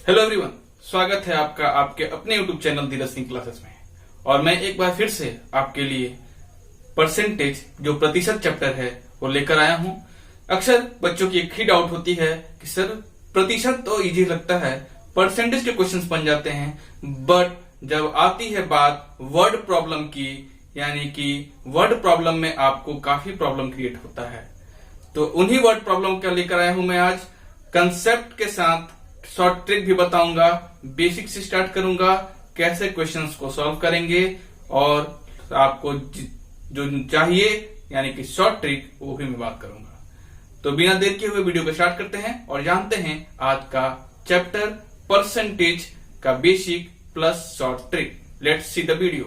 Hello everyone, स्वागत है आपका आपके अपने YouTube channel Dheeraj Singh classes में। और मैं एक बार फिर से आपके लिए परसेंटेज जो प्रतिशत चैप्टर है वो लेकर आया हूं। अक्सर बच्चों की एक ही डाउट होती है कि सर प्रतिशत तो इजी लगता है, परसेंटेज के क्वेश्चंस बन जाते हैं, बट जब आती है बात वर्ड प्रॉब्लम की, यानी कि वर्ड प्रॉब्लम में आपको काफी प्रॉब्लम क्रिएट होता है। तो उन्हीं वर्ड प्रॉब्लम का लेकर आया हूं मैं आज। कंसेप्ट के साथ शॉर्ट ट्रिक भी बताऊंगा, बेसिक से स्टार्ट करूंगा, कैसे क्वेश्चंस को सॉल्व करेंगे और आपको जो चाहिए यानी कि शॉर्ट ट्रिक वो भी मैं बात करूंगा। तो बिना देर किए हुए वीडियो को स्टार्ट करते हैं और जानते हैं आज का चैप्टर परसेंटेज का basic plus short trick. Let's see the video.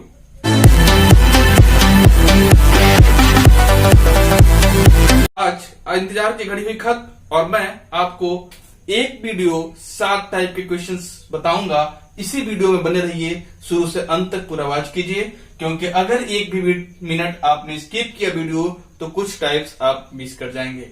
आज इंतजार की घड़ी हुई खत्म और मैं आपको एक वीडियो 7 टाइप के क्वेश्चंस बताऊंगा। इसी वीडियो में बने रहिए, शुरू से अंत तक पूरा वॉच कीजिए, क्योंकि अगर एक भी मिनट आपने स्किप किया वीडियो तो कुछ टाइप्स आप मिस कर जाएंगे।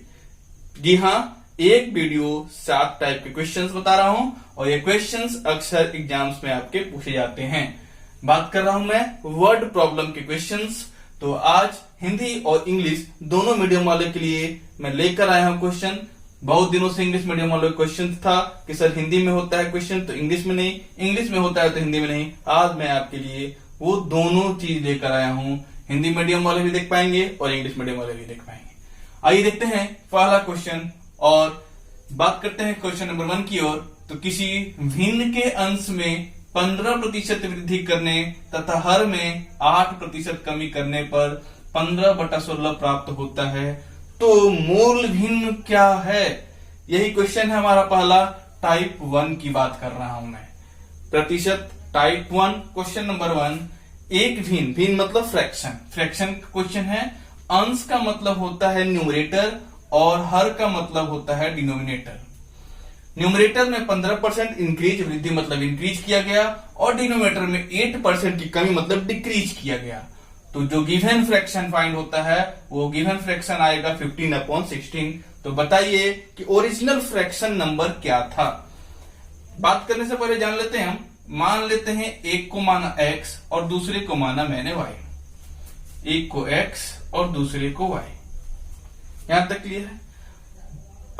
जी हाँ, एक वीडियो 7 टाइप के क्वेश्चंस बता रहा हूं और ये क्वेश्चंस अक्सर एग्जाम्स में आपके पूछे जाते हैं। बात कर रहा हूं मैं वर्ड प्रॉब्लम के क्वेश्चंस। तो आज हिंदी और इंग्लिश दोनों मीडियम वाले के लिए मैं लेकर आया हूं क्वेश्चन। बहुत दिनों से इंग्लिश मीडियम वालों का क्वेश्चन था कि सर हिंदी में होता है क्वेश्चन तो इंग्लिश में नहीं, इंग्लिश में होता है तो हिंदी में नहीं। आज मैं आपके लिए वो दोनों चीज लेकर आया हूं, हिंदी मीडियम वाले भी देख पाएंगे और इंग्लिश मीडियम वाले भी देख पाएंगे। आइए देखते हैं पहला क्वेश्चन और बात करते हैं क्वेश्चन नंबर 1 की ओर। तो किसी भिन्न के अंश में 15% वृद्धि करने तथा हर में 8% कमी करने पर 15/16 प्राप्त होता है, तो मूल भिन्न क्या है? यही क्वेश्चन है हमारा पहला। टाइप 1 की बात कर रहा हूं मैं। प्रतिशत टाइप 1 क्वेश्चन नंबर 1। एक भिन्न मतलब फ्रैक्शन, फ्रैक्शन का क्वेश्चन है। अंश का मतलब होता है न्यूमरेटर और हर का मतलब होता है डिनोमिनेटर। न्यूमरेटर में 15% इंक्रीज, वृद्धि मतलब इंक्रीज किया गया, और डिनोमिनेटर में 8% की कमी मतलब डिक्रीज किया गया। तो जो गिवन फ्रैक्शन फाइंड होता है वो गिवन फ्रैक्शन आएगा 15/16। तो बताइए कि ओरिजिनल फ्रैक्शन नंबर क्या था? बात करने से पहले जान लेते हैं हम। मान लेते हैं एक को माना x और दूसरे को माना मैंने y। एक को x और दूसरे को y। यहां तक क्लियर है?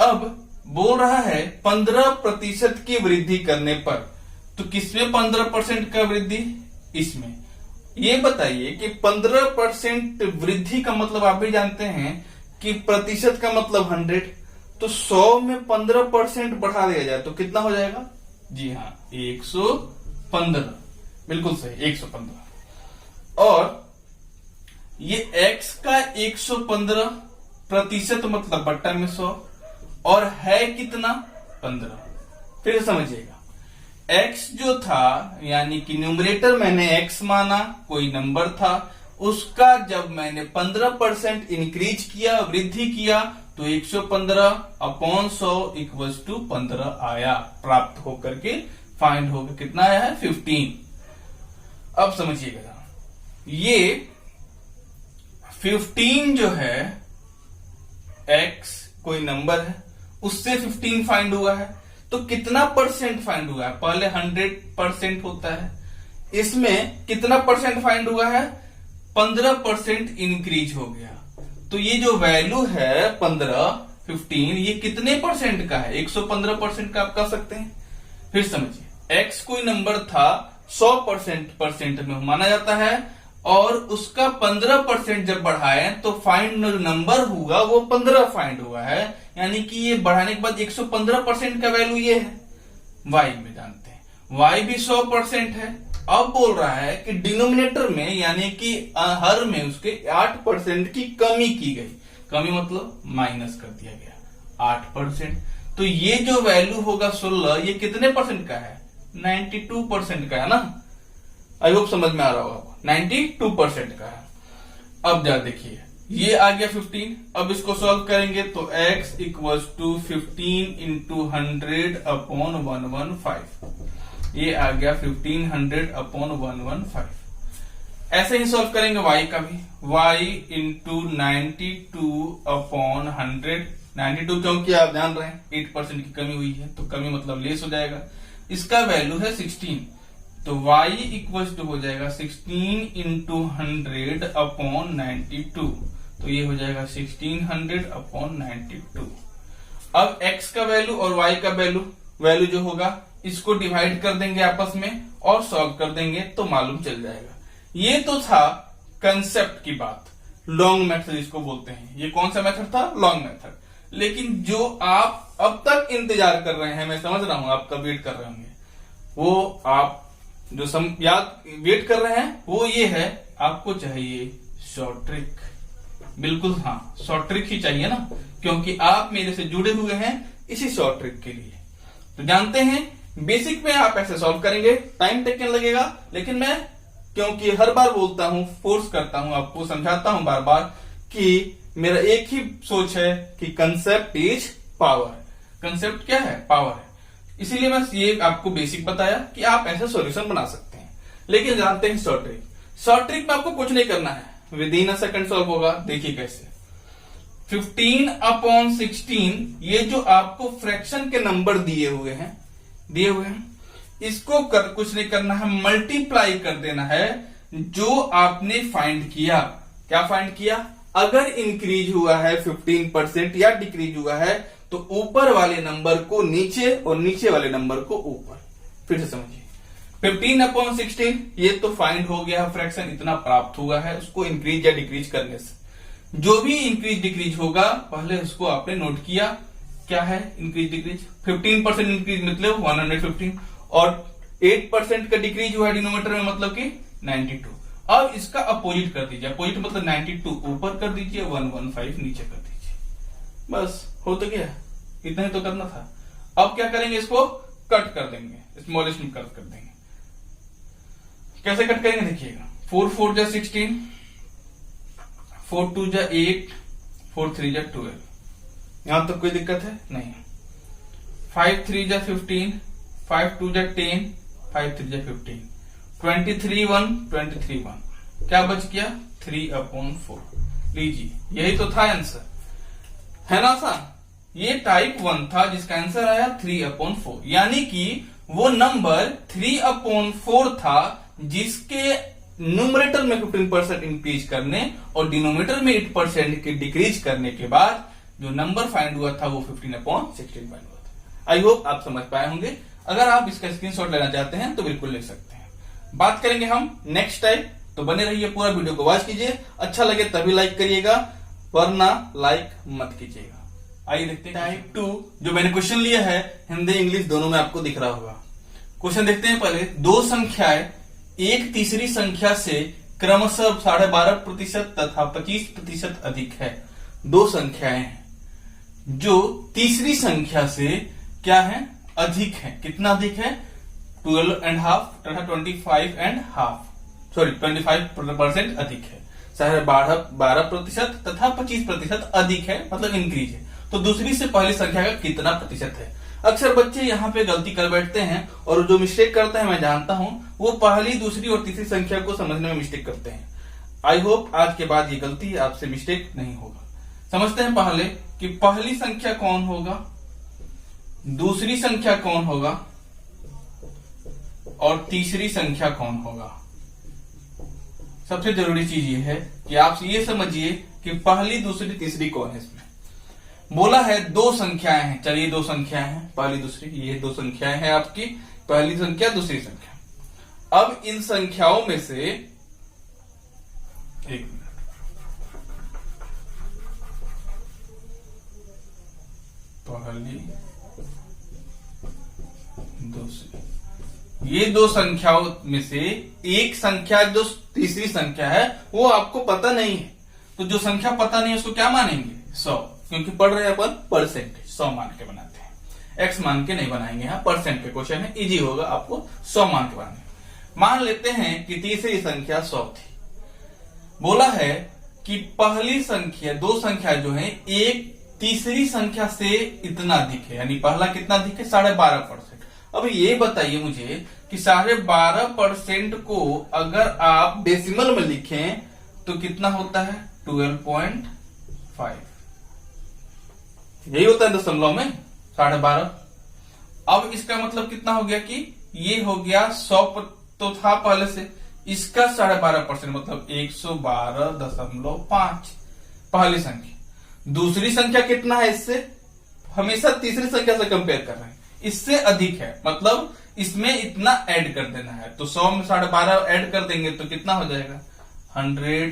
अब बोल रहा है 15% की वृद्धि करने पर, तो किसमें 15% का वृद्धि? इसमें। ये बताइए कि 15% वृद्धि का मतलब आप भी जानते हैं कि प्रतिशत का मतलब 100। तो 100 में 15% बढ़ा दिया जाए तो कितना हो जाएगा? जी हाँ, 115। बिल्कुल सही, 115। और ये x का 115% मतलब बट्टा में 100 और है कितना? 15। फिर समझिएगा, x जो था यानी कि न्यूमरेटर मैंने x माना, कोई नंबर था, उसका जब मैंने 15% इंक्रीज किया, वृद्धि किया, तो 115/100 = 15 आया, प्राप्त होकर के फाइंड होकर कितना आया है? 15। अब समझिएगा, ये 15 जो है x कोई नंबर है, उससे 15 फाइंड हुआ है, तो कितना परसेंट फाइंड हुआ है? पहले 100% होता है, इसमें कितना परसेंट फाइंड हुआ है? 15% इंक्रीज हो गया। तो ये जो वैल्यू है 15 ये कितने परसेंट का है? 115% का आप कह सकते हैं। फिर समझिए, x कोई नंबर था, 100% में माना जाता है, और उसका 15% जब बढ़ाए तो फाइंड नंबर हुआ वो 15 फाइंड हुआ है, यानी कि ये बढ़ाने के बाद 115% का वैल्यू ये है। y में जानते हैं, y भी 100% है। अब बोल रहा है कि डिनोमिनेटर में यानी कि हर में उसके 8% की कमी की गई। कमी मतलब माइनस कर दिया गया 8%। तो ये जो वैल्यू होगा 16, ये कितने परसेंट का है? 92% का है ना। आई होप समझ में आ रहा होगा, 92% का है। अब जा देखिए, ये आ गया 15। अब इसको सॉल्व करेंगे तो x = 15 × 100/115। ये आ गया 1500/115। ऐसे ही सॉल्व करेंगे y का भी, y × 92/100। 92 क्योंकि आप जान रहे हैं 8% की कमी हुई है, तो कमी मतलब लेस हो जाएगा। इसका वैल्यू है 16, तो y इक्वल टू हो जाएगा 16 इंटू 100 अपॉन 92, तो ये हो जाएगा 1600 अपॉन 92। अब x का वैल्यू और y का वैल्यू जो होगा इसको डिवाइड कर देंगे आपस में और सॉल्व कर देंगे तो मालूम चल जाएगा। ये तो था कंसेप्ट की बात, लॉन्ग मेथड इसको बोलते हैं। ये कौन सा मेथड था? Long method. लेकिन जो आप अब तक इंतजार कर रहे हैं, मैं समझ रहा हूं आपका वेट कर रहे होंगे, वो आप जो याद वेट कर रहे हैं वो ये है, आपको चाहिए शॉर्ट ट्रिक। बिल्कुल हाँ, शॉर्ट ट्रिक ही चाहिए ना, क्योंकि आप मेरे से जुड़े हुए हैं इसी शॉर्ट ट्रिक के लिए। तो जानते हैं बेसिक में आप ऐसे सॉल्व करेंगे, टाइम टेकन लगेगा, लेकिन मैं क्योंकि हर बार बोलता हूं, फोर्स करता हूं, आपको समझाता हूं बार बार कि मेरा एक ही सोच है कि कंसेप्ट इज पावर। कंसेप्ट क्या है? पावर है। इसीलिए मैं ये आपको बेसिक बताया कि आप ऐसे सॉल्यूशन बना सकते हैं। लेकिन जानते हैं शॉर्ट ट्रिक। शॉर्ट ट्रिक में आपको कुछ नहीं करना है, with in a second solve होगा। देखिए कैसे, 15 अपॉन 16, ये जो आपको फ्रैक्शन के नंबर दिए हुए हैं इसको कुछ नहीं करना है, मल्टीप्लाई कर देना है जो आपने फाइंड किया। क्या फाइंड किया? अगर इंक्रीज हुआ है 15% या डिक्रीज हुआ है तो ऊपर वाले नंबर को नीचे और नीचे वाले नंबर को ऊपर। फिर से समझिए, 15 अपॉन 16 ये तो फाइंड हो गया, फ्रैक्शन इतना प्राप्त हुआ है उसको इंक्रीज या डिक्रीज करने से। जो भी इंक्रीज डिक्रीज होगा पहले उसको आपने नोट किया। क्या है इंक्रीज डिक्रीज? 15% इंक्रीज मतलब 115 और 8% का डिक्रीज हुआ डिनोमिनेटर में मतलब कि 92। अब इसका अपोजिट कर दीजिए, अपोजिट मतलब 92 ऊपर कर दीजिए, 115 नीचे कर दीजिए, बस हो तो गया। इतना ही तो करना था। अब क्या करेंगे? इसको कट कर देंगे, स्मॉलेस्ट में कट कर देंगे। कैसे कट करेंगे देखिएगा, 4 4 जा 16, 4 2 जा 8, 4 3 जा 12। यहां तक कोई दिक्कत है? नहीं। 5 3 जा 15, 5 2 जा 10, 5 3 जा 15, 23 1, 23 1। क्या बच गया? 3 अपॉन 4। लीजिए, यही तो था आंसर, है ना आसान? ये टाइप 1 था जिसका आंसर आया 3 अपॉन 4, यानी कि वो नंबर 3 अपॉन 4 था जिसके न्यूमरेटर में 15% इंक्रीज करने और डिनोमिनेटर में 8% के डिक्रीज करने के बाद जो नंबर फाइंड हुआ था वो 15 अपॉन 16 फाइंड हुआ था। आई होप आप समझ पाए होंगे। अगर आप इसका स्क्रीनशॉट लेना चाहते हैं तो बिल्कुल ले सकते हैं। बात करेंगे हम नेक्स्ट टाइप, तो बने रहिए, पूरा वीडियो को वॉच कीजिए। अच्छा लगे तभी लाइक करिएगा, वरना लाइक मत कीजिएगा। आइए देखते हैं टाइप 2, जो मैंने क्वेश्चन लिया है हिंदी इंग्लिश दोनों में आपको दिख रहा होगा। क्वेश्चन देखते हैं पहले। दो संख्याएं एक तीसरी संख्या से क्रमशः 12.5% तथा 25% अधिक है। दो संख्याएं हैं जो तीसरी संख्या से क्या है? अधिक है। कितना अधिक है? 12.5 तथा 25% अधिक है। 12% तथा 25% अधिक है, मतलब इंक्रीज है। तो दूसरी से पहली संख्या का कितना प्रतिशत है? अक्सर बच्चे यहाँ पे गलती कर बैठते हैं और जो मिस्टेक करते हैं मैं जानता हूं, वो पहली दूसरी और तीसरी संख्या को समझने में मिस्टेक करते हैं। आई होप आज के बाद ये गलती आपसे मिस्टेक नहीं होगा। समझते हैं पहले कि पहली संख्या कौन होगा, दूसरी संख्या कौन होगा और तीसरी संख्या कौन होगा। सबसे जरूरी चीज ये है कि आप ये समझिए कि पहली दूसरी तीसरी कौन है। इसमें बोला है दो संख्याएं हैं, चलिए दो संख्याएं हैं, पहली दूसरी, ये दो संख्याएं हैं आपकी, पहली संख्या दूसरी संख्या। अब इन संख्याओं में से एक मिनट, पहली दूसरी, ये दो संख्याओं में से एक संख्या जो तीसरी संख्या है वो आपको पता नहीं है। तो जो संख्या पता नहीं है उसको क्या मानेंगे? 100, क्योंकि पढ़ रहे हैं अपन परसेंटेज, 100 मान के बनाते हैं। x मान के नहीं बनाएंगे, यहाँ परसेंट के क्वेश्चन है, इजी होगा, आपको 100 मान के बनाएंगे। मान लेते हैं कि तीसरी संख्या 100 थी। बोला है कि पहली संख्या, दो संख्या जो है एक तीसरी संख्या से इतना अधिक है, यानी पहला कितना अधिक है? 12.5%। अब ये बताइए मुझे कि 12.5% को अगर आप डेसिमल में लिखें तो कितना होता है? 12.5। यही होता है दशमलव में 12.5। अब इसका मतलब कितना हो गया कि ये हो गया 100 तो था पहले से, इसका 12.5% मतलब 112.5 पहली संख्या। दूसरी संख्या कितना है इससे, हमेशा तीसरी संख्या से कंपेयर कर रहे हैं, इससे अधिक है मतलब इसमें इतना ऐड कर देना है। तो 100 में 12.5 ऐड कर देंगे तो कितना हो जाएगा 100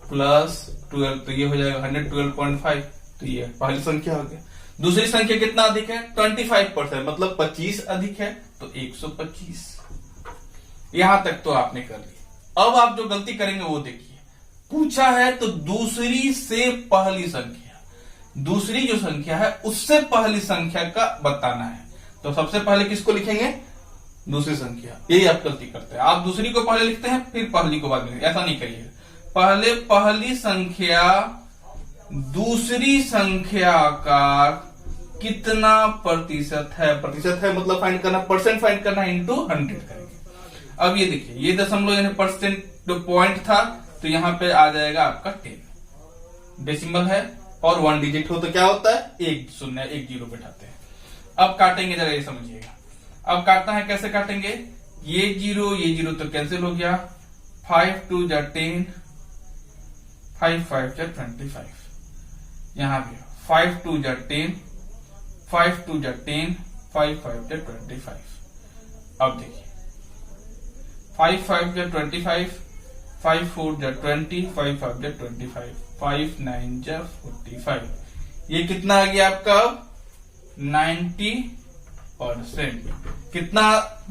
प्लस 12, तो ये हो जाएगा 112.5, तो ये पहली संख्या हो गया। दूसरी संख्या कितना अधिक है 25% मतलब 25 अधिक है तो 125। यहां तक तो आपने कर लिया। अब आप जो गलती करेंगे वो देखिए, पूछा है तो दूसरी से पहली संख्या, दूसरी जो संख्या है उससे पहली संख्या का बताना है। तो सबसे पहले किसको लिखेंगे, दूसरी संख्या। यही आप गलती करते हैं, आप दूसरी को पहले लिखते हैं फिर पहली को बाद में, ऐसा नहीं करिए। पहले पहली संख्या दूसरी संख्या का कितना प्रतिशत है, प्रतिशत है मतलब फाइंड करना, परसेंट फाइंड करना, इंटू 100 करेंगे। अब ये देखिए, ये दशमलव यानी परसेंट जो पॉइंट था तो यहाँ पे आ जाएगा आपका 10, डेसिमल है और 1 डिजिट हो तो क्या होता है 1 0 1 0 बैठाते हैं। अब काटेंगे, जरा ये समझिएगा। अब काटना है, कैसे काटेंगे, ये जीरो तो कैंसिल हो गया, 5 2 जा 10, 5 5 जा 25, यहां भी 5 2 जा 10, 5 2 जा 10, 5 5 जा 25। अब देखिए 5 5 जा 25, 5 4 जा 20, 5 5 जा 25, 5 9 जा 45। ये कितना आ गया आपका 90%। कितना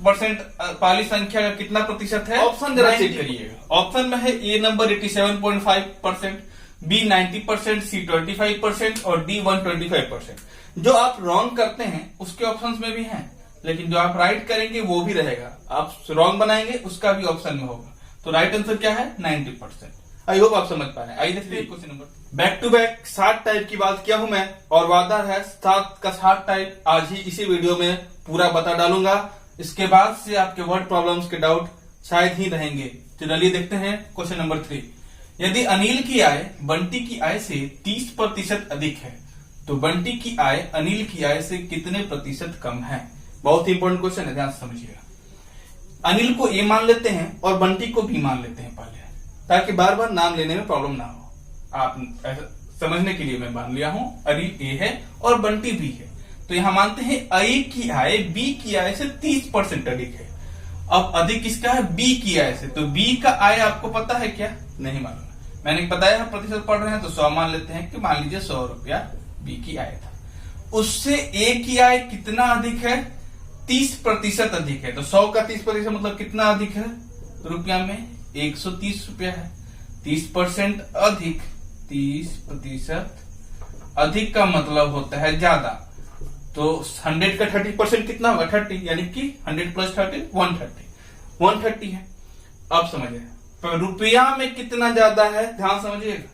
परसेंट पहली संख्या का कितना प्रतिशत है, ऑप्शन जरा चेक करिएगा। ऑप्शन में है ए नंबर 87.5%, बी 90%, सी 25% और डी 125%। जो आप रॉन्ग करते हैं उसके ऑप्शंस में भी हैं, लेकिन जो आप राइट करेंगे वो भी रहेगा। आप रॉन्ग बनाएंगे उसका भी ऑप्शन में होगा। तो राइट आंसर क्या है 90%। आई होप आप समझ पा रहे हैं। आइए देखते हैं question number. Back to back 60 type की बात किया हूं मैं, और वादा है 7 का 60 टाइप आज ही इसी वीडियो में पूरा बता डालूंगा। इसके बाद से आपके वर्ड प्रॉब्लम्स के डाउट शायद ही रहेंगे। चलिए देखते हैं क्वेश्चन नंबर 3। यदि अनिल की आय बंटी की आय से 30% अधिक है तो बंटी की आय अनिल की आय से कितने प्रतिशत कम है। बहुत ही इंपॉर्टेंट क्वेश्चन है, ध्यान से समझिएगा। अनिल को ए मान लेते हैं और बंटी को बी मान लेते हैं पहले, ताकि बार बार नाम लेने में प्रॉब्लम ना हो। आप ऐसा समझने के लिए मैं मान लिया हूं, अनिल ए है और बंटी बी है। तो यहां मानते हैं ए की आय बी की आय से 30% अधिक है। अब अधिक किसका है, बी की आय से। तो बी का आय आपको पता है क्या, नहीं मालूम। मैंने बताया प्रतिशत पढ़ रहे हैं तो 100 मान लेते हैं कि मान लीजिए 100 रुपया बी की आय था। उससे ए की आय कितना अधिक है, 30% अधिक है। तो 100 का 30% मतलब कितना अधिक है रुपया में, 130 रुपया है। 30% अधिक, 30% अधिक का मतलब होता है ज्यादा। तो 100 का 30% कितना होगा 30, यानी कि 100 प्लस 30 130 है। अब समझिए तो रुपया में कितना ज्यादा है, ध्यान समझिएगा।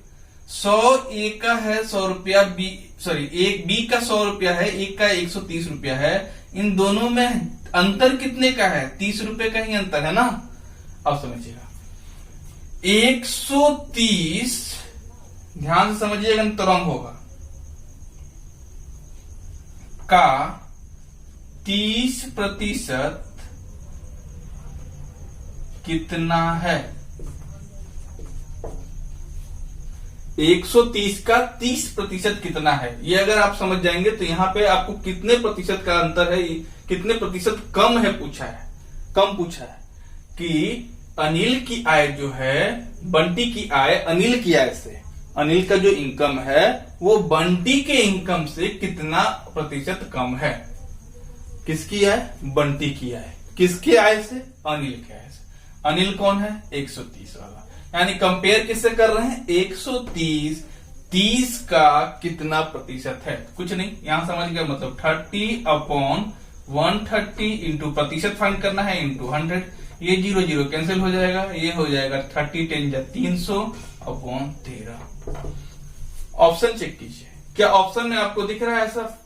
100 ए का है 100 रुपया, बी सॉरी एक बी का 100 रुपया है, एक का 130 रुपया है। इन दोनों में अंतर कितने का है, 30 रुपए का ही अंतर है ना। अब समझिएगा 130, ध्यान से समझिएगा तो रॉन्ग होगा, का 30% कितना है। 130 का 30% कितना है, ये अगर आप समझ जाएंगे तो यहाँ पे आपको कितने प्रतिशत का अंतर है, कितने प्रतिशत कम है पूछा है, कम पूछा है कि अनिल की आय जो है बंटी की आय अनिल की आय से, अनिल का जो इनकम है वो बंटी के इनकम से कितना प्रतिशत कम है। किसकी आय, बंटी की आय, किसकी आय से, अनिल की आय से। अनिल कौन है 130 वाला, यानी कंपेयर किससे कर रहे हैं 130, 30 का कितना प्रतिशत है, कुछ नहीं यहां समझ गया, मतलब 30/130 इंटू प्रतिशत फाइंड करना है इंटू 100। ये 0 0 कैंसिल हो जाएगा, ये हो जाएगा 30 10 300/13। ऑप्शन चेक कीजिए, क्या ऑप्शन में आपको दिख रहा है ऐसा,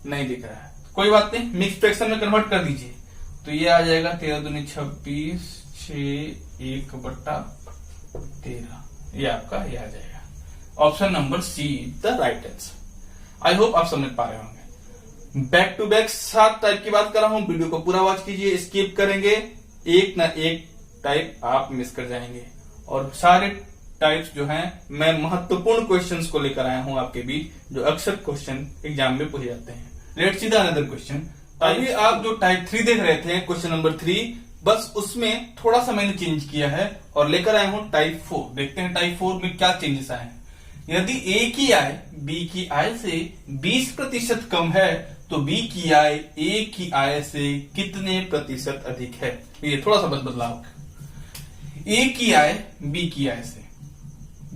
नहीं दिख रहा है, कोई बात नहीं, मिक्स फ्रैक्शन में कन्वर्ट कर दीजिए। तो ये आ जाएगा 13 दूनी 26, 6 1/13, ये आपका ये आ जाएगा। Option number see the right answer. I hope आप समझ पा रहे होंगे। बैक टू बैक 7 टाइप की बात कर रहा हूं, वीडियो को पूरा वॉच कीजिए, स्किप करेंगे एक ना एक टाइप आप मिस कर जाएंगे। और सारे टाइप्स जो हैं मैं महत्वपूर्ण क्वेश्चंस को लेकर आया हूं आपके बीच, जो अक्सर क्वेश्चन एग्जाम में पूछे जाते हैं। Let's see the another question. अभी आप जो टाइप 3 देख रहे थे, क्वेश्चन नंबर 3, बस उसमें थोड़ा सा मैंने चेंज किया है और लेकर आया हूं टाइप 4। देखते हैं टाइप 4 में क्या चेंजेस आए हैं। यदि ए की आय बी की आय से 20% कम है तो बी की आय ए की आय से कितने प्रतिशत अधिक है? ये थोड़ा सा बस बदलाव। ए की आय बी की आय से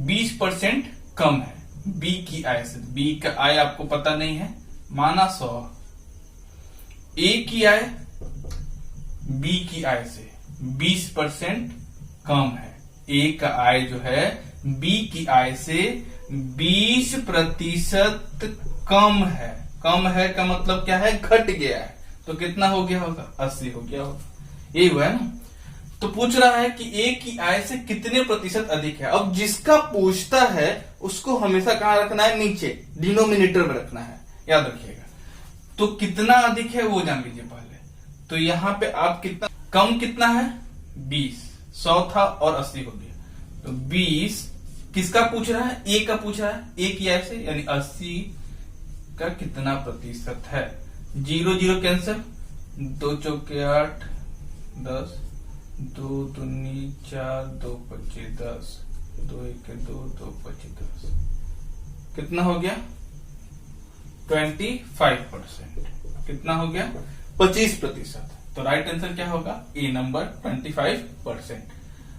20% कम है, बी की आय से। बी का आय आपको पता नहीं है, माना 100। ए की आय बी की आय से 20% कम है। ए का आय जो है बी की आय से 20% कम है। कम है का मतलब क्या है? घट गया है। तो कितना हो गया होगा? 80 हो गया होगा। यही हुआ है ना। तो पूछ रहा है कि ए की आय से कितने प्रतिशत अधिक है। अब जिसका पूछता है उसको हमेशा कहां रखना है? नीचे डिनोमिनेटर में रखना है, याद रखिएगा। तो कितना अधिक है वो जान लीजिए पहले। तो यहां पे आप कितना कम कितना है? 20। 100 था और 80 हो गया। तो 20 किसका पूछ रहा है? ए का पूछ रहा है, ए की आय से, यानी 80 का कितना प्रतिशत है? 0 0 कैंसिल, 2 चौके 8, 10, 2 दूनी 4, 2 पच्चे 10, 2 एक 2, 2 पच्चे 10, कितना हो गया? 25%। कितना हो गया? 25%। तो राइट आंसर क्या होगा? ए नंबर 25%।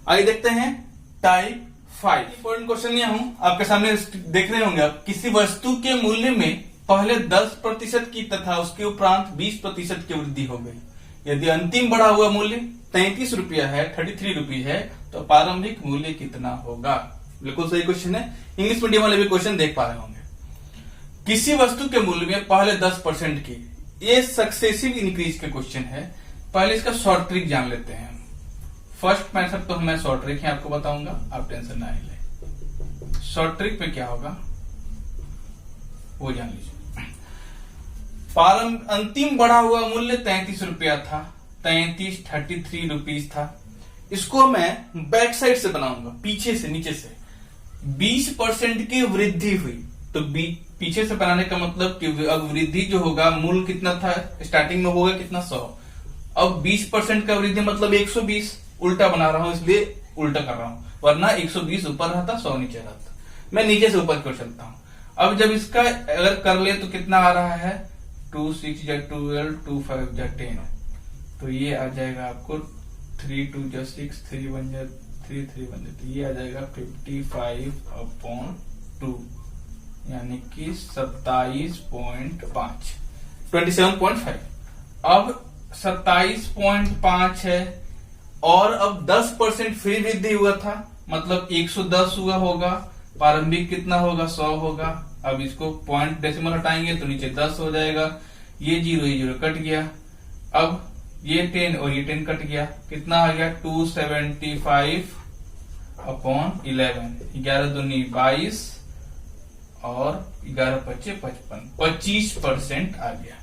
आइए देखते हैं टाइप 5। इंपॉर्टेंट क्वेश्चन लिया हूं आपके सामने, देख रहे होंगे आप। किसी वस्तु के मूल्य में पहले 10% की तथा उसके उपरांत 20% की वृद्धि हो गई। यदि अंतिम बढ़ा हुआ मूल्य 33 रुपया है, 33 रुपये है, तो प्रारंभिक मूल्य कितना होगा? बिल्कुल सही क्वेश्चन है। इंग्लिश मीडियम वाले भी क्वेश्चन देख पा रहे होंगे। किसी वस्तु के मूल्य में पहले 10% की, ये सक्सेसिव इंक्रीज के क्वेश्चन है। पहले इसका शॉर्ट ट्रिक जान लेते हैं। फर्स्ट मेथड तो मैं शॉर्ट ट्रिक ही आपको बताऊंगा, आप टेंशन ना ले। शॉर्ट ट्रिक में क्या होगा वो जान लीजिए। अंतिम बढ़ा हुआ मूल्य 33 रुपया था, 33 रुपीज था। इसको मैं बैक साइड से बनाऊंगा, पीछे से, नीचे से। 20% की वृद्धि हुई, तो पीछे से बनाने का मतलब कि अब वृद्धि जो होगा, मूल्य कितना था स्टार्टिंग में, होगा कितना? 100। अब 20% का वृद्धि मतलब 120। उल्टा बना रहा हूं, इसलिए उल्टा कर रहा हूं, वरना 120 ऊपर रहता, 100 नीचे रहता। मैं नीचे से ऊपर कर चलता हूं। अब जब इसका अगर कर ले तो कितना आ रहा है? 2 6 जा 12, 2 5 जा 10। तो ये आ जाएगा आपको 3 2 जा 6, 3 1 जा 3, 3 1 जा, तो ये आ जाएगा 55/2, यानी कि 27.5, 27.5। अब 27.5 है और अब 10% फिर वृद्धि हुआ था, मतलब 110 हुआ होगा। प्रारंभिक कितना होगा? 100 होगा। अब इसको पॉइंट डेसिमल हटाएंगे तो नीचे 10 हो जाएगा। ये 0 ये 0 कट गया। अब ये 10 और ये 10 कट गया। कितना आ गया? 275/11। 11 दूनी 22 और 11 पच्चे 55, 25% आ गया।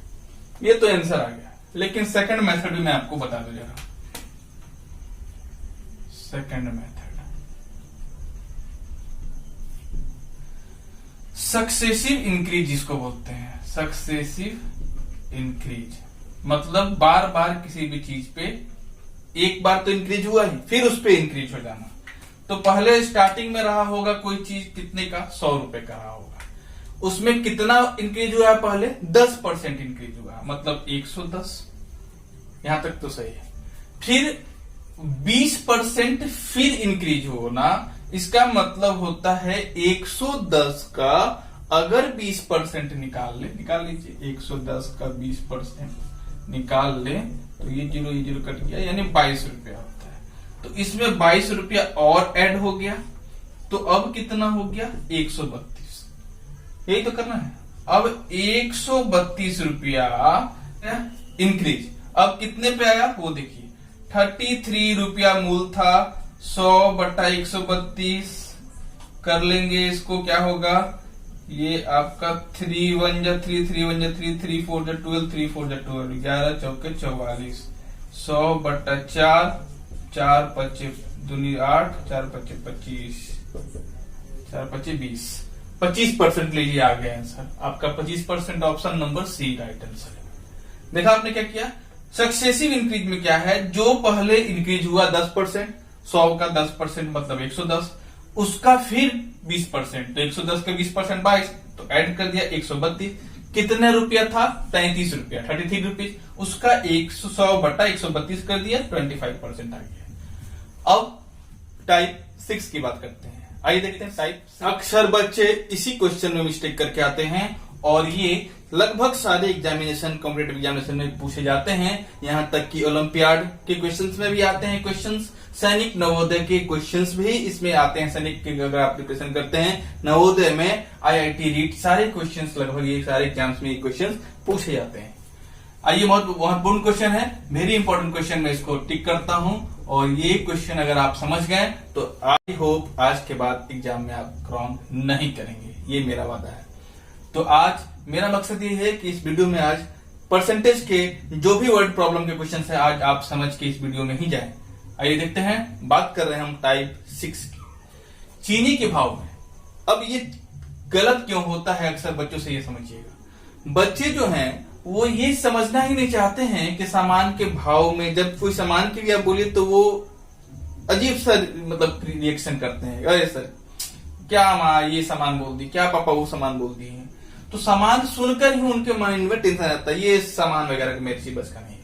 ये तो आंसर आ गया। लेकिन सेकंड मेथड भी मैं आपको बता दूं जरा। सेकंड मेथड सक्सेसिव इंक्रीज जिसको बोलते हैं। सक्सेसिव इंक्रीज मतलब बार बार किसी भी चीज पे एक बार तो इंक्रीज हुआ ही, फिर उस पे इंक्रीज हो जाना। तो पहले स्टार्टिंग में रहा होगा कोई चीज, कितने का? 100 रुपए का रहा होगा। उसमें कितना इंक्रीज हुआ है? पहले 10% इंक्रीज हुआ, मतलब 110। यहां तक तो सही है। फिर 20% फिर इंक्रीज होना, इसका मतलब होता है 110 का अगर 20% निकाल लीजिए, 110 का 20% निकाल ले तो ये 0 कट गया, यानी 22 रुपया होता है। तो इसमें 22 रुपया और ऐड हो गया, तो अब कितना हो गया? 132। यही तो करना है। अब 132 रुपया इंक्रीज, अब कितने पे आया वो देखिए। 33 रुपया मूल था, 100/132 कर लेंगे, इसको क्या होगा? ये आपका 3 1 जा 3 3 1 जा 3 3 4 जा 12 3 4 जा 12 11 चौके 44 100/4 4 25 दूनी 8 4 25 25 4 25 20 25% लीजिए आ गए आंसर आपका 25%। Option number C right answer है। देखा आपने क्या किया। सक्सेसिव इंक्रीज में क्या है, जो पहले इंक्रीज हुआ 10%, 100 का 10% मतलब 110, उसका फिर 20%, तो 110 का 20% 22, तो ऐड कर दिया 132। कितने रुपया था, 33 रुपया, 33 रुपीज, उसका 100/132 कर दिया, 25% आ गया। अब टाइप 6 की बात करते हैं। आइए देखते हैं टाइप। अक्सर बच्चे इसी क्वेश्चन में मिस्टेक करके आते हैं और ये लगभग सारे एग्जामिनेशन, कॉम्पिटेटिव एग्जामिनेशन में पूछे जाते हैं। यहां तक कि ओलंपियाड के क्वेश्चंस में भी आते हैं क्वेश्चंस, सैनिक नवोदय के क्वेश्चंस भी इसमें आते हैं। सैनिक के अगर आप प्रिपरेशन करते हैं, नवोदय में, आईआईटी रीट, सारे क्वेश्चंस, लगभग ये सारे एग्जाम्स में ये क्वेश्चंस पूछे जाते हैं। आइए, बहुत महत्वपूर्ण क्वेश्चन है, वेरी इंपॉर्टेंट क्वेश्चन, मैं इसको टिक करता हूं। और ये क्वेश्चन अगर आप समझ गए तो आई होप आज के बाद एग्जाम में आप रॉन्ग नहीं करेंगे, ये मेरा वादा है। तो आज मेरा मकसद ये है कि इस वीडियो में आज परसेंटेज के जो भी वर्ड प्रॉब्लम के क्वेश्चन है आज आप समझ के इस वीडियो में ही जाएं। आइए देखते हैं, बात कर रहे हैं हम टाइप 6 की, चीनी के भाव में। अब ये गलत क्यों होता है, अक्सर बच्चों से ये समझिएगा। बच्चे जो हैं वो ये समझना ही नहीं चाहते हैं कि सामान के भाव में, जब कोई सामान के लिए आप बोलिए तो वो अजीब सा मतलब रिएक्शन करते हैं, अरे सर क्या माँ ये सामान बोल दी, क्या पापा वो सामान बोल दिए हैं। तो सामान सुनकर ही उनके माइंड में टेंशन आता है, ये सामान वगैरह मेरी सी बस का नहीं है।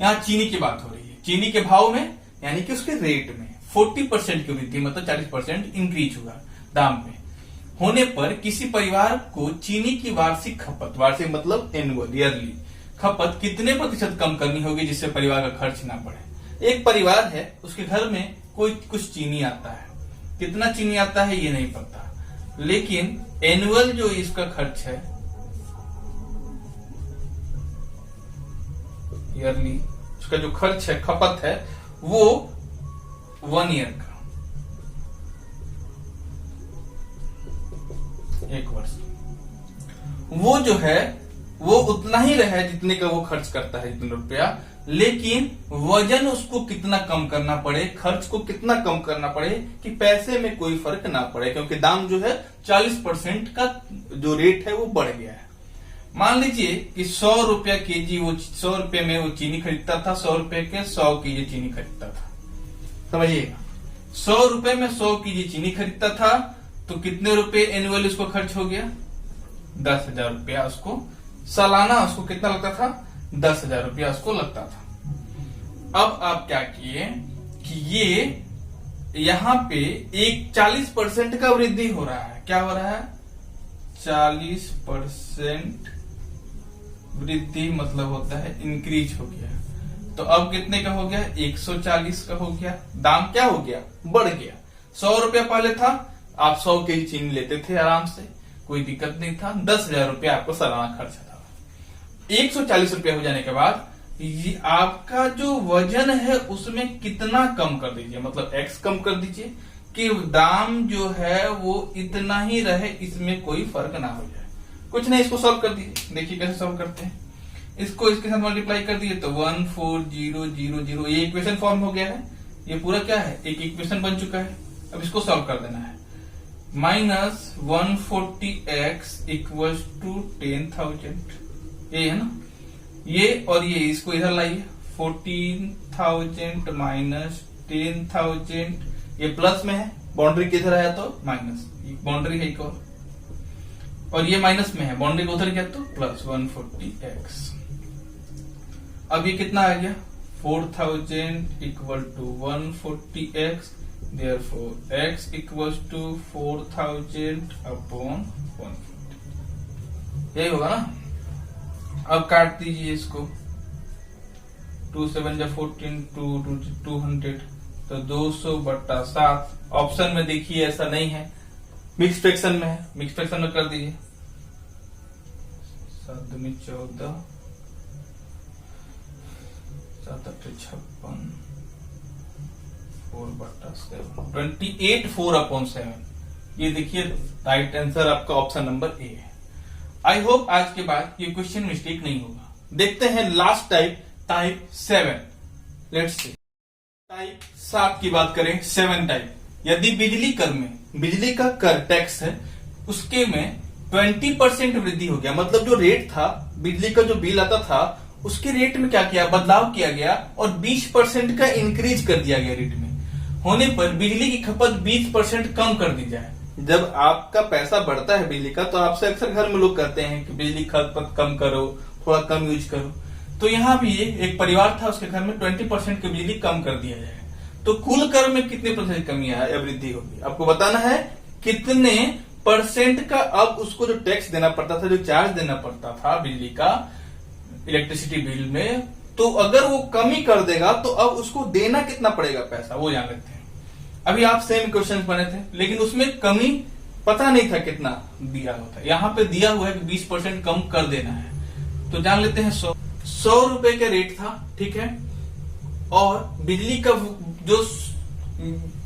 यहाँ चीनी की बात हो रही है, चीनी के भाव में यानी कि उसके रेट में 40% की वृद्धि, मतलब 40% इंक्रीज हुआ दाम में होने पर किसी परिवार को चीनी की वार्षिक खपत, वार्षिक मतलब एनुअल, ईयरली खपत कितने प्रतिशत कम करनी होगी जिससे परिवार का खर्च ना बढ़े। एक परिवार है, उसके घर में कोई कुछ चीनी आता है, कितना चीनी आता है ये नहीं पता, लेकिन एनुअल जो इसका खर्च है, ईयरली उसका जो खर्च है, खपत है, वो 1 ईयर का, 1 वर्ष, वो जो है वो उतना ही रहे जितने का वो खर्च करता है, जितना रुपया, लेकिन वजन उसको कितना कम करना पड़े, खर्च को कितना कम करना पड़े कि पैसे में कोई फर्क ना पड़े, क्योंकि दाम जो है 40% का जो रेट है वो बढ़ गया है। मान लीजिए कि 100 रुपया केजी, वो 100 रुपए में वो चीनी खरीदता था, 100 रुपए के 100 केजी चीनी खरीदता था, समझिएगा। 100 रुपए में 100 केजी चीनी खरीदता था तो कितने रुपए एनुअल उसको खर्च हो गया, 10,000 रुपया उसको सालाना, उसको कितना लगता था, 10,000 रुपया उसको लगता था। अब आप क्या किए कि ये यहां पे एक 40% का वृद्धि हो रहा है, क्या हो रहा है, 40% वृद्धि मतलब होता है इंक्रीज हो गया। तो अब कितने का हो गया, 140 का हो गया, दाम क्या हो गया, बढ़ गया। 100 रुपया पहले था, आप 100 केजी चीनी लेते थे आराम से, कोई दिक्कत नहीं था, 10,000 रुपया आपको सालाना खर्च था। 140 रुपया हो जाने के बाद ये आपका जो वजन है उसमें कितना कम कर दीजिए, मतलब x कम कर दीजिए कि दाम जो है वो इतना ही रहे, इसमें कोई फर्क ना हो जाए। कुछ नहीं, इसको सॉल्व कर दीजिए, देखिए कैसे सॉल्व करते हैं। इसको इसके साथ मल्टीप्लाई कर दिए तो 14000, ये इक्वेशन फॉर्म हो गया है, ये पूरा क्या है, एक इक्वेशन बन चुका है। अब इसको सॉल्व कर देना है। -140x इक्वल्स टू 10,000, ये है ना, ये और ये इसको इधर लाइए, 14,000 माइनस 10,000, ये प्लस में है, बाउंड्री किधर है तो माइनस, बाउंड्री है एक और ये माइनस में है, बाउंड्री को उधर गया तो प्लस 140x। अब ये कितना आ गया, 4,000 equal to 140x, therefore x equals to 4,000 upon 140, यही होगा ना। अब काट दीजिए इसको, 2 7 जा 14, 200, तो 200/7। ऑप्शन में देखिए ऐसा नहीं है, मिक्स फ्रैक्शन में है, मिक्स फ्रैक्शन में कर दीजिए, 7 दूनी 14, 7 8 56, 4/7, 28 4/7, ये देखिए राइट आंसर आपका ऑप्शन नंबर ए है। आई होप आज के बाद ये क्वेश्चन मिस्टेक नहीं होगा। देखते हैं last type 7। Let's see type 7 की बात करें। 7 टाइप, यदि बिजली का कर टैक्स है उसके में 20% वृद्धि हो गया, मतलब जो रेट था बिजली का जो बिल आता था उसके रेट में क्या किया, बदलाव किया गया और 20% का इंक्रीज कर दिया गया। रेट में होने पर बिजली की खपत 20% कम कर दी जाए। जब आपका पैसा बढ़ता है बिजली का तो आपसे अक्सर घर में लोग कहते हैं कि बिजली खपत कम करो, थोड़ा कम यूज करो। तो यहाँ भी एक परिवार था, उसके घर में 20% की बिजली कम कर दिया जाए तो कुल कर में कितने % कमी आया या वृद्धि होगी, आपको बताना है। कितने % का अब उसको जो टैक्स देना पड़ता था, जो चार्ज देना पड़ता था बिजली का इलेक्ट्रिसिटी बिल में, तो अगर वो कमी कर देगा तो अब उसको देना कितना पड़ेगा पैसा, वो जान लेते हैं। अभी आप सेम क्वेश्चन बने थे लेकिन उसमें कमी पता नहीं था कितना दिया होता है। यहाँ पे दिया हुआ है कि 20% कम कर देना है, तो जान लेते हैं 100 रुपए का रेट था, ठीक है। और बिजली का जो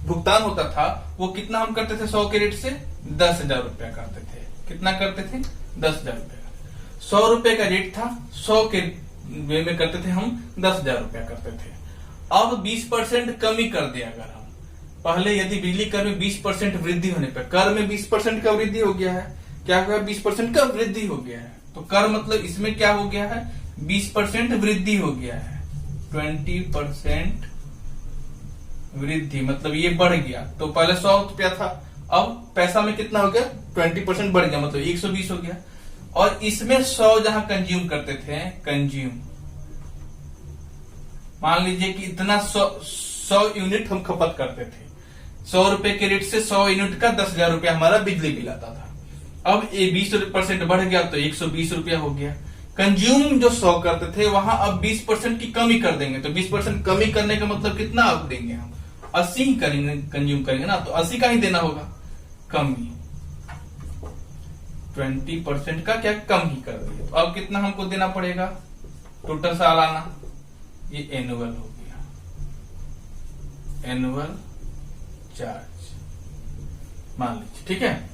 भुगतान होता था वो कितना हम करते थे 100 के रेट से 10,000 रुपया करते थे। कितना करते थे 10,000 रुपया। 100 रुपए का रेट था, 100 के वे में करते थे हम 10,000 रुपया करते थे। अब 20% कमी कर दिया अगर हम, पहले यदि बिजली कर में 20% वृद्धि होने पर, कर में 20% का वृद्धि हो गया है, क्या हुआ 20% का वृद्धि हो गया है, तो कर मतलब इसमें क्या हो गया है 20% वृद्धि हो गया है। 20% वृद्धि मतलब ये बढ़ गया, तो पहले 100 रुपया था, अब पैसा में कितना हो गया 20% बढ़ गया, मतलब 120 हो गया। और इसमें 100 जहां कंज्यूम करते थे, मान लीजिए कि इतना 100 यूनिट हम खपत करते थे, 100 रुपए के रेट से 100 यूनिट का 10,000 रुपया हमारा बिजली बिल आता था। अब ये 20% बढ़ गया तो 120 रुपया हो गया। कंज्यूम जो 100 करते थे वहां अब 20% की कमी कर देंगे, तो 20% कमी करने का मतलब कितना आप देंगे, हम 80 ही करेंगे, कंज्यूम करेंगे ना, तो 80 का ही देना होगा कमी। 20% का क्या कम ही कर दिया, तो अब कितना हमको देना पड़ेगा टोटल सालाना, ये एनुअल हो गया, एनुअल चार्ज मान लीजिए, ठीक है।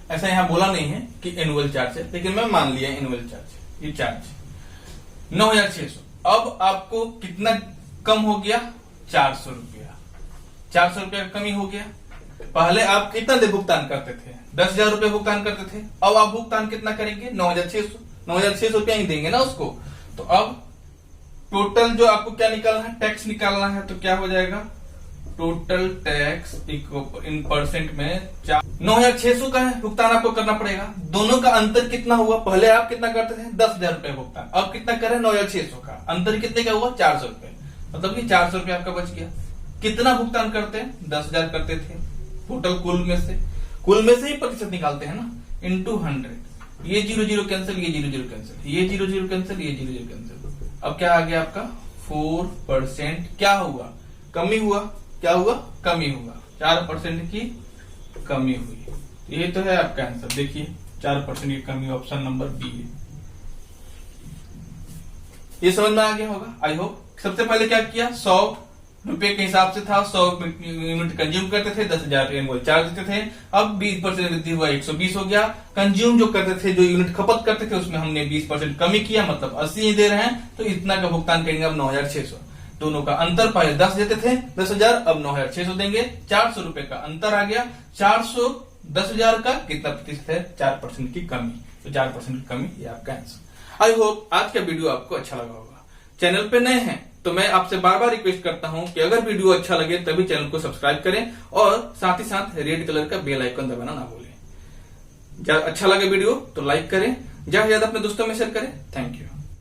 ऐसा यहां बोला नहीं है कि एनुअल चार्ज है, लेकिन मैं मान लिया एनुअल चार्ज, ये चार्ज 9,600। अब आपको कितना कम हो गया 400 रुपया, 400 रुपया का कमी हो गया। पहले आप कितना दे भुगतान करते थे 10,000 रुपया भुगतान करते थे, अब आप भुगतान कितना करेंगे 9,600 रुपया ही देंगे ना उसको। तो अब टोटल जो आपको क्या निकालना है, टैक्स निकालना है, तो क्या हो जाएगा टोटल टैक्स इन परसेंट में 9,600 का है भुगतान आपको करना पड़ेगा। दोनों का अंतर कितना हुआ, पहले आप कितना करते थे 10,000 रुपया भुगतान, अब कितना करें 9,600 का, अंतर कितने का हुआ 400 रुपए, मतलब कि 400 रुपया आपका बच गया। कितना भुगतान करते हैं 10,000 करते थे टोटल, कुल में से ही प्रतिशत निकालते हैं ना, इंटू 100। ये 0 कैंसिल, ये 0 कैंसिल, ये 0 कैंसिल, ये 0 कैंसिल। अब क्या आ गया आपका 4%, क्या हुआ कमी हुआ, क्या हुआ कमी हुआ, 4% की कमी हुई। ये तो है आपका आंसर, देखिए 4% की कमी, ऑप्शन नंबर बी है। ये समझ में आ गया होगा आई होप। सबसे पहले क्या किया 100 रुपए के हिसाब से था, 100 यूनिट कंज्यूम करते थे, 10,000 एनुअल चार्ज देते थे। अब 20% वृद्धि हुआ 120 हो गया। कंज्यूम जो करते थे, जो यूनिट खपत करते थे, उसमें हमने 20% कमी किया, मतलब 80 दे रहे हैं, तो इतना का भुगतान करेंगे अब 9,600। दोनों का अंतर पहले 10 देते थे 10,000, अब 9,600 देंगे, 400 रुपए का अंतर आ गया। 400 10,000 का कितना प्रतिशत है 4% की कमी, तो 4% की कमी ये आपका आंसर। आई होप आज का वीडियो आपको अच्छा लगा होगा। चैनल पे नए हैं तो मैं आपसे बार बार रिक्वेस्ट करता हूं कि अगर वीडियो अच्छा लगे तभी चैनल को सब्सक्राइब करें और साथ ही साथ रेड कलर का बेल आइकन दबाना ना भूलें। अच्छा लगे वीडियो तो लाइक करें, ज्यादा से ज्यादा अपने दोस्तों में शेयर करें। Thank you.